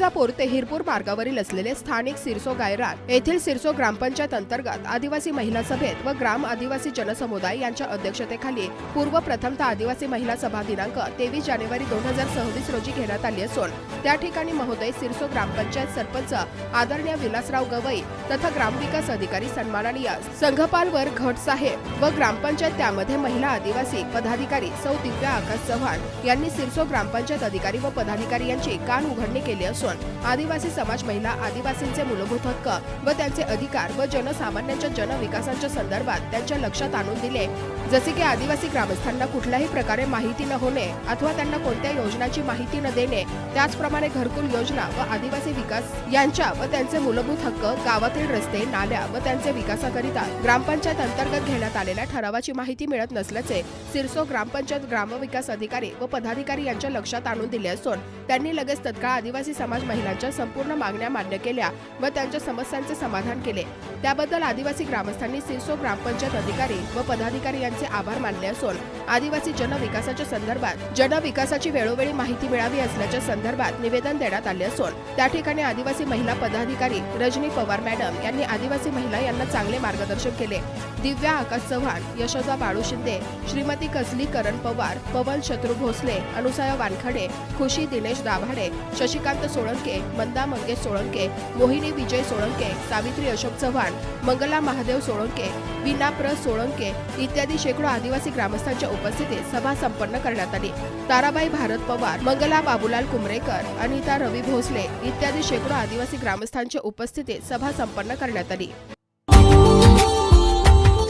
तुळजापूर ते हिरपूर मार्गावरील असलेले स्थानिक सिरसो गायरान येथील सिरसो ग्रामपंचायत अंतर्गत आदिवासी महिला सभेत व ग्राम आदिवासी जनसमुदाय यांच्या अध्यक्षतेखाली पूर्व प्रथमतः आदिवासी महिला सभा दिनांक 23 जानेवारी 2026 रोजी घेण्यात आली असून त्या ठिकाणी महोदय सिरसो ग्रामपंचायत सरपंच आदरणीय विलासराव गवई तथा ग्रामविकास अधिकारी सन्माननीय संघपाल वर घट साहेब व ग्रामपंचायत त्यामध्ये महिला आदिवासी पदाधिकारी सौ दिव्या आकाश चव्हाण यांनी सिरसो ग्रामपंचायत अधिकारी व पदाधिकारी यांची कान उघडणी केली असून आदिवासी समाज महिला आदिवासींचे मूलभूत हक्क व त्यांचे अधिकार व जनसामान्यांच्या जनविकासाच्या संदर्भात त्यांच्या लक्षात आणून दिले, जसे की आदिवासी ग्रामस्थांना कुठल्याही प्रकारे माहिती न होणे अथवा त्यांना कोणत्या योजनांची माहिती न देणे, त्याचप्रमाणे घरकुल योजना व आदिवासी विकास यांच्या व त्यांचे मूलभूत हक्क, गावातील रस्ते नाल्या व त्यांचे विकासाकरिता ग्रामपंचायत अंतर्गत घेण्यात आलेल्या ठरावाची माहिती मिळत नसल्याचे सिरसो ग्रामपंचायत ग्रामविकास अधिकारी व पदाधिकारी यांच्या लक्षात आणून दिले असून त्यांनी लगेच तत्काळ आदिवासी समाज महिलांच्या संपूर्ण मागण्या मान्य केल्या व त्यांच्या समस्यांचे समाधान केले। त्याबद्दल आदिवासी ग्रामस्थांनी सिरसो ग्रामपंचायत अधिकारी व पदाधिकारी यांचे आभार मानले असून आदिवासी जनविकासाच्या संदर्भात जनविकासाची वेळोवेळी माहिती मिळावी असल्याच्या संदर्भात निवेदन देण्यात आले असून त्या ठिकाणी आदिवासी महिला पदाधिकारी रजनी पवार मॅडम यांनी आदिवासी महिला यांना चांगले मार्गदर्शन केले। दिव्या आकाश चव्हाण, यशोदा बाळू शिंदे, श्रीमती कसली करण पवार, पवन शत्रू भोसले, अनुसया वानखडे, खुशी दिनेश दाभाडे, शशिकांत सोळंके, मंदा मंगेश सोळंके, मोहिनी विजय सोळंके, सावित्री अशोक चव्हाण, मंगला महादेव सोळंके, विना प्र सोळंके इत्यादी शेकडो आदिवासी ग्रामस्थांच्या उपस्थितीत सभा संपन्न करण्यात आली। ताराबाई भारत पवार, मंगला बाबूलाल कुमरेकर, अनिता रवी भोसले इत्यादी शेकडो आदिवासी ग्रामस्थांच्या उपस्थितीत सभा संपन्न करण्यात आली।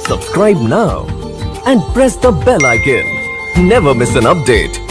Subscribe now and press the bell icon. Never miss an update.